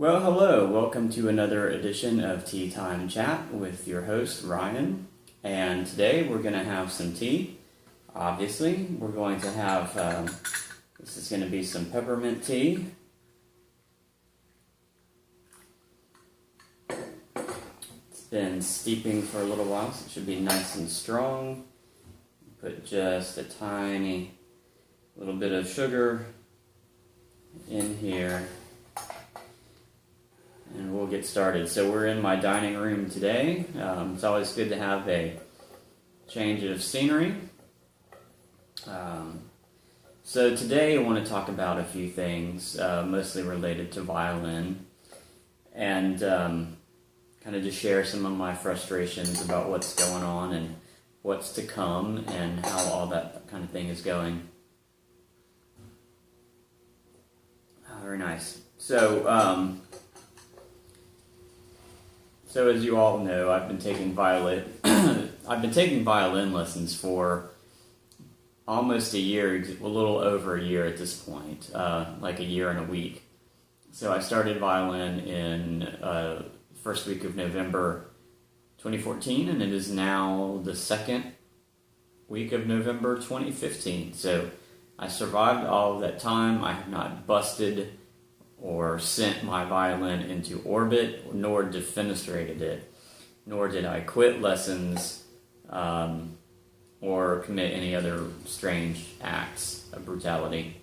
Well, hello. Welcome to another edition of Tea Time Chat with your host, Ryan. And today we're going to have some tea. Obviously, we're going to have, this is going to be some peppermint tea. It's been steeping for a little while, so it should be nice and strong. Put just a tiny little bit of sugar in here. And we'll get started. So we're in my dining room today. It's always good to have a change of scenery. So today I want to talk about a few things, mostly related to violin, and kind of just share some of my frustrations about what's going on and what's to come and how all that kind of thing is going. Very nice. So as you all know, I've been taking violin lessons for almost a year, a little over a year at this point, like a year and a week. So I started violin in first week of November 2014, and it is now the second week of November 2015. So I survived all of that time. I have not busted or sent my violin into orbit, nor defenestrated it, nor did I quit lessons or commit any other strange acts of brutality.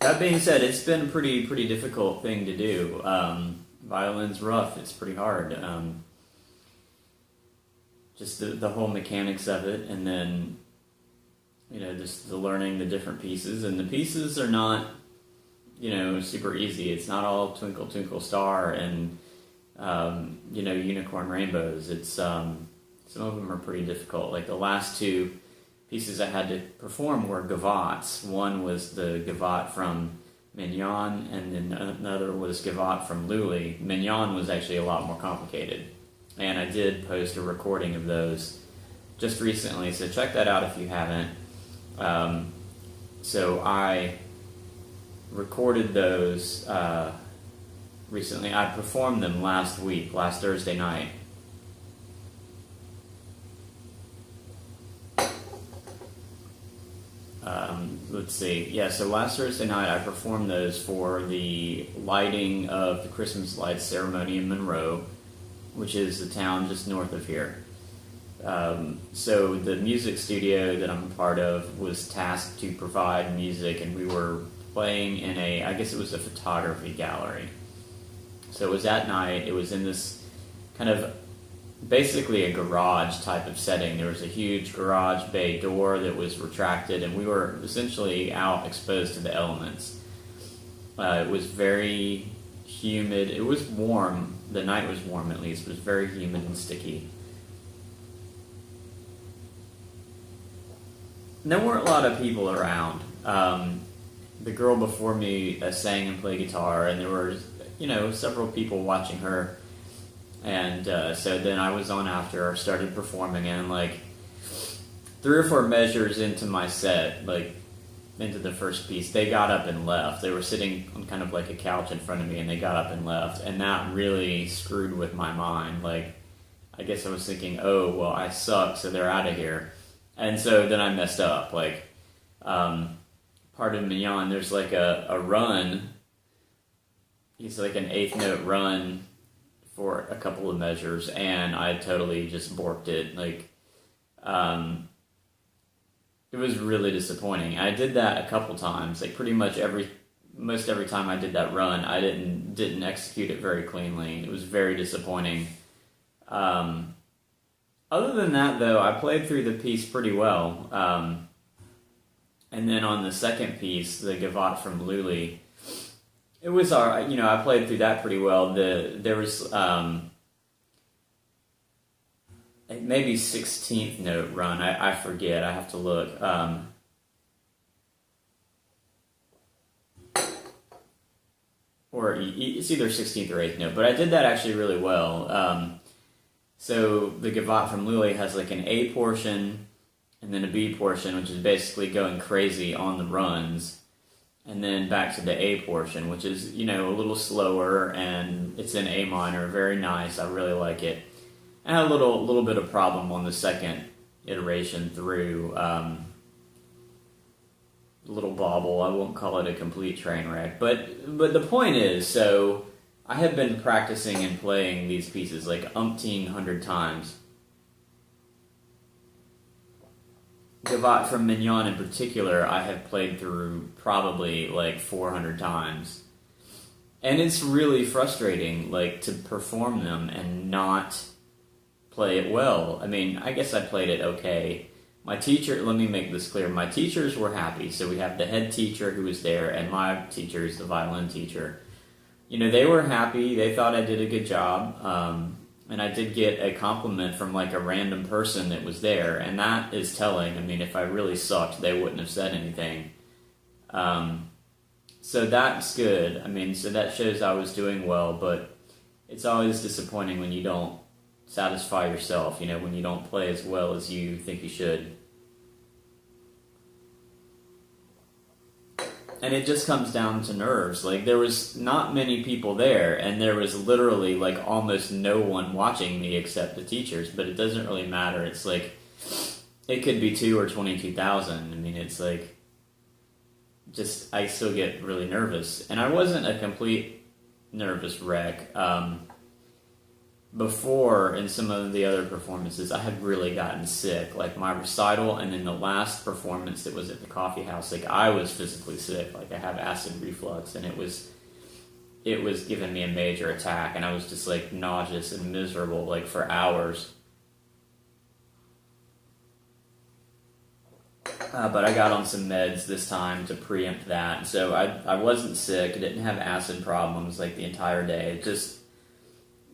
That being said, it's been a pretty difficult thing to do. Violin's rough, it's pretty hard. Just the whole mechanics of it, and then just the learning the different pieces, and the pieces are not, super easy. It's not all twinkle twinkle star and, unicorn rainbows. It's, some of them are pretty difficult. Like the last two pieces I had to perform were gavottes. One was the gavotte from Mignon, and then another was gavotte from Lully. Mignon was actually a lot more complicated, and I did post a recording of those just recently, so check that out if you haven't. So I recorded those recently. I performed them last Thursday night. Let's see. Yeah, so last Thursday night I performed those for the lighting of the Christmas lights ceremony in Monroe, which is the town just north of here. So the music studio that I'm a part of was tasked to provide music, and we were playing in I guess it was a photography gallery. So it was at night. It was in this kind of basically a garage type of setting. There was a huge garage bay door that was retracted, and we were essentially out exposed to the elements. It was very humid. It was warm. The night was warm, at least. It was very humid and sticky. There weren't a lot of people around. The girl before me sang and played guitar, and there were, several people watching her. And so then I was on after her, started performing, and like 3 or 4 measures into my set, like into the first piece, they got up and left. They were sitting on kind of like a couch in front of me, and they got up and left. And that really screwed with my mind. Like, I guess I was thinking, oh, well, I suck, so they're out of here. And so then I messed up. Like, part of Mignon, there's like a run. It's like an 8th note run for a couple of measures, and I totally just borked it. Like, it was really disappointing. I did that a couple times. Like, pretty much most every time I did that run, I didn't execute it very cleanly. It was very disappointing. Other than that, though, I played through the piece pretty well. And then on the second piece, the gavotte from Lully, it was alright. I played through that pretty well. There was maybe 16th note run. I forget. I have to look. Or it's either 16th or 8th note. But I did that actually really well. So the gavotte from Lully has like an A portion and then a B portion, which is basically going crazy on the runs. and then back to the A portion, which is, you know, a little slower, and it's in A minor, very nice. I really like it. I had a little bit of problem on the second iteration through. A little bobble. I won't call it a complete train wreck, but the point is, so I have been practicing and playing these pieces like umpteen hundred times. Gavotte from Mignon in particular, I have played through probably like 400 times. And it's really frustrating, like, to perform them and not play it well. I mean, I guess I played it okay. My teacher, let me make this clear, my teachers were happy. So we have the head teacher who was there, and my teacher is the violin teacher. You know, they were happy. They thought I did a good job. And I did get a compliment from like a random person that was there, and that is telling. I mean, if I really sucked, they wouldn't have said anything. So that's good. I mean, so that shows I was doing well, but it's always disappointing when you don't satisfy yourself, you know, when you don't play as well as you think you should. And it just comes down to nerves. Like, there was not many people there, and there was literally, like, almost no one watching me except the teachers, but it doesn't really matter. It's like, it could be 2 or 22,000. I mean, it's like, just, I still get really nervous. And I wasn't a complete nervous wreck. Before, in some of the other performances, I had really gotten sick. Like my recital, and then the last performance that was at the coffee house, like I was physically sick. Like I have acid reflux, and it was giving me a major attack, and I was just like nauseous and miserable, like for hours. But I got on some meds this time to preempt that. So I wasn't sick. I didn't have acid problems like the entire day.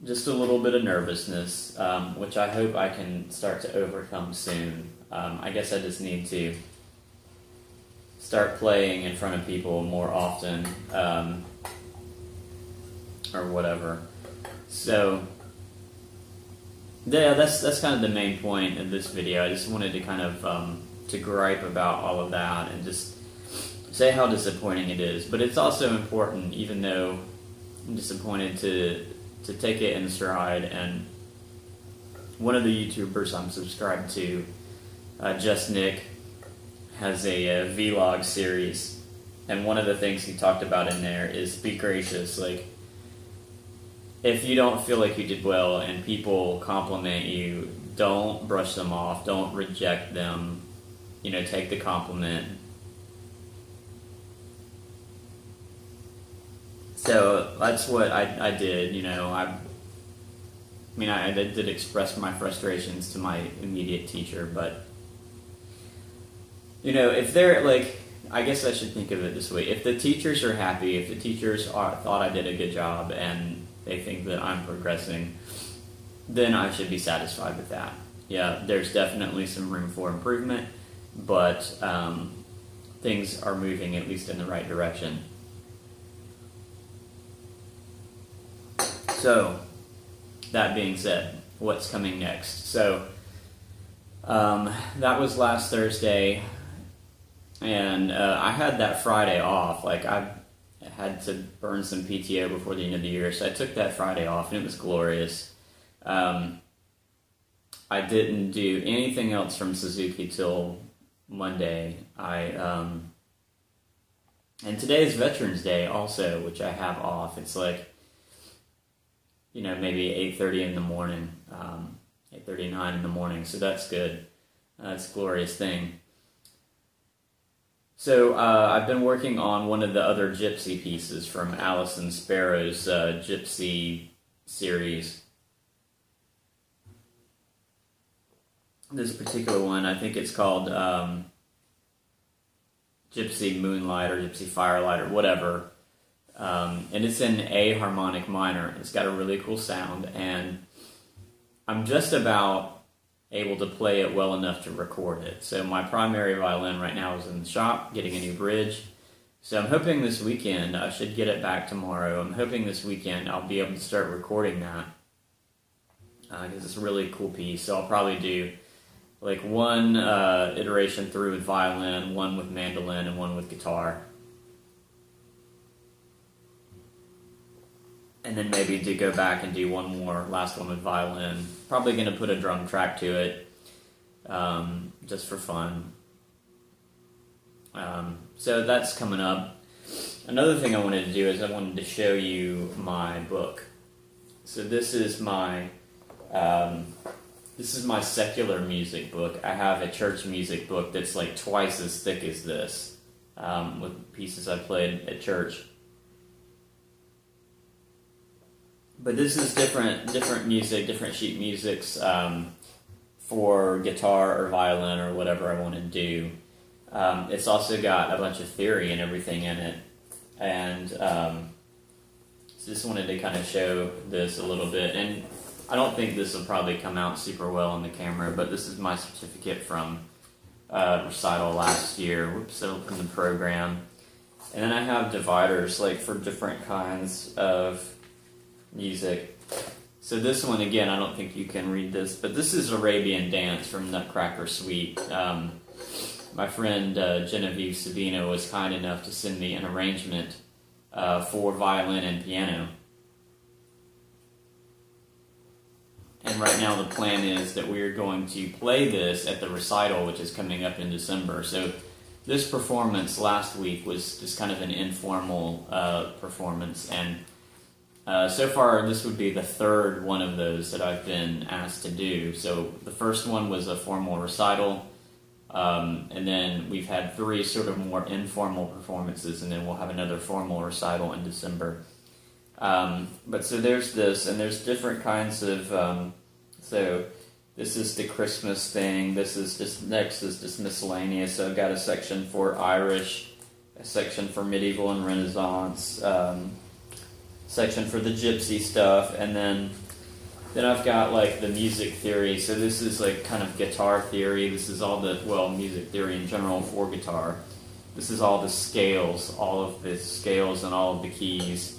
Just a little bit of nervousness, which I hope I can start to overcome soon. I guess I just need to start playing in front of people more often, or whatever. So, yeah, that's kind of the main point of this video. I just wanted to kind of to gripe about all of that and just say how disappointing it is. But it's also important, even though I'm disappointed, to take it in stride. And one of the YouTubers I'm subscribed to, Just Nick, has a vlog series, and one of the things he talked about in there is be gracious. Like, if you don't feel like you did well and people compliment you, don't brush them off, don't reject them, you know, take the compliment. So that's what I did, you know. I did express my frustrations to my immediate teacher, but, you know, if they're, like, I guess I should think of it this way. If the teachers are happy, if the teachers thought I did a good job and they think that I'm progressing, then I should be satisfied with that. Yeah, there's definitely some room for improvement, but things are moving at least in the right direction. So, that being said, what's coming next? So, that was last Thursday, and I had that Friday off. Like, I had to burn some PTO before the end of the year, so I took that Friday off, and it was glorious. I didn't do anything else from Suzuki till Monday. And today is Veterans Day also, which I have off. It's like, you know, maybe 8:30 in the morning, 8:39 in the morning, so that's good. That's a glorious thing. So I've been working on one of the other Gypsy pieces from Alison Sparrow's Gypsy series. This particular one, I think it's called Gypsy Moonlight or Gypsy Firelight or whatever. And it's in A harmonic minor. It's got a really cool sound, and I'm just about able to play it well enough to record it. So my primary violin right now is in the shop, getting a new bridge. So I'm hoping this weekend, I should get it back tomorrow. I'm hoping this weekend I'll be able to start recording that, because it's a really cool piece. So I'll probably do like one iteration through with violin, one with mandolin, and one with guitar. and then maybe to go back and do one more, last one with violin. Probably going to put a drum track to it, just for fun. So that's coming up. Another thing I wanted to do is I wanted to show you my book. So this is my secular music book. I have a church music book that's like twice as thick as this, with pieces I played at church. But this is different music, different sheet musics for guitar or violin or whatever I want to do. It's also got a bunch of theory and everything in it. And so just wanted to kind of show this a little bit. And I don't think this will probably come out super well on the camera, but this is my certificate from recital last year. Whoops, so from the program. And then I have dividers like for different kinds of music. So this one, again, I don't think you can read this, but this is Arabian Dance from Nutcracker Suite. My friend Genevieve Sabino was kind enough to send me an arrangement for violin and piano. And right now the plan is that we are going to play this at the recital, which is coming up in December. So this performance last week was just kind of an informal performance, and so far this would be the third one of those that I've been asked to do. So the first one was a formal recital, and then we've had 3 sort of more informal performances, and then we'll have another formal recital in December. But so there's this, and there's different kinds of, so this is the Christmas thing, this is just, next is just miscellaneous, so I've got a section for Irish, a section for medieval and Renaissance, section for the gypsy stuff, and then I've got like the music theory. So this is like kind of guitar theory. This is all the, well, music theory in general for guitar. This is all the scales, all of the scales and all of the keys.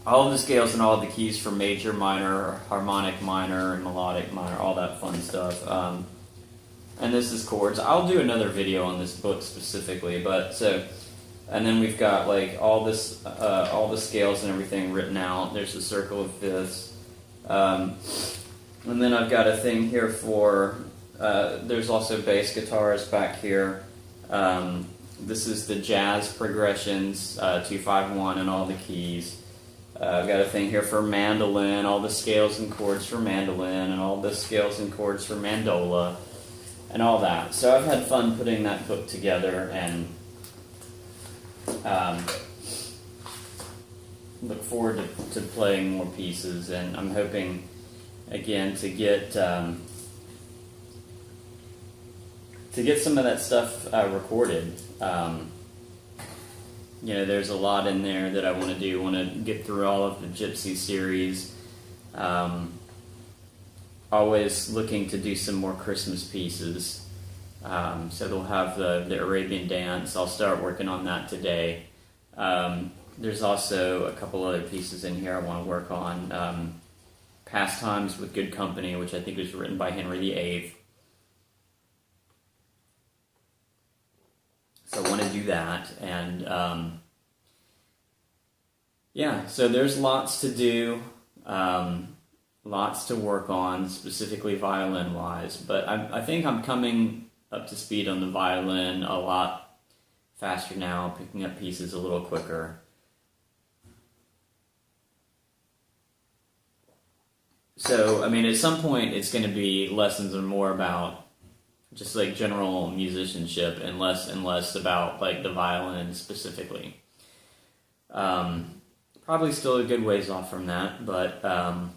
All of the scales and all of the keys for major, minor, harmonic minor, and melodic minor, all that fun stuff. And this is chords. I'll do another video on this book specifically, but so, and then we've got like all this, all the scales and everything written out. There's a circle of fifths, and then I've got a thing here for. There's also bass guitars back here. This is the jazz progressions, 2-5-1, and all the keys. I've got a thing here for mandolin, all the scales and chords for mandolin, and all the scales and chords for mandola, and all that. So I've had fun putting that book together, and look forward to playing more pieces. And I'm hoping, again, to get some of that stuff recorded. You know, there's a lot in there that I want to do. I want to get through all of the Gypsy series. Always looking to do some more Christmas pieces. So they'll have the Arabian Dance. I'll start working on that today. There's also a couple other pieces in here I want to work on. Pastimes with Good Company, which I think was written by Henry VIII. So I want to do that, and yeah, so there's lots to do, lots to work on, specifically violin-wise, but I think I'm coming up to speed on the violin a lot faster now, picking up pieces a little quicker. So, I mean, at some point it's going to be lessons and more about just like general musicianship, and less about like the violin specifically. Probably still a good ways off from that, but my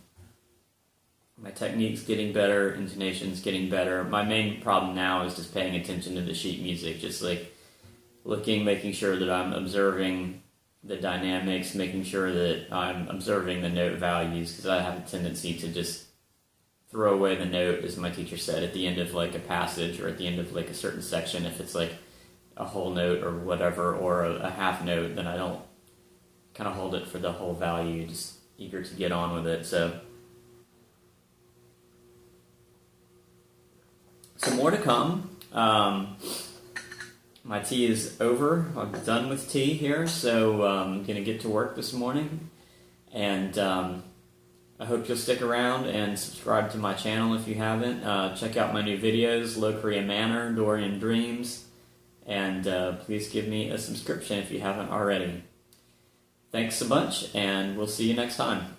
technique's getting better, intonation's getting better. My main problem now is just paying attention to the sheet music, just like looking, making sure that I'm observing the dynamics, making sure that I'm observing the note values, because I have a tendency to just throw away the note, as my teacher said, at the end of like a passage or at the end of like a certain section. If it's like a whole note or whatever, or a half note, then I don't kind of hold it for the whole value, just eager to get on with it. So more to come. my tea is over. I'm done with tea here, so I'm going to get to work this morning. And I hope you'll stick around and subscribe to my channel if you haven't. Check out my new videos, Low Korea Manor, Dorian Dreams, and please give me a subscription if you haven't already. Thanks a bunch, and we'll see you next time.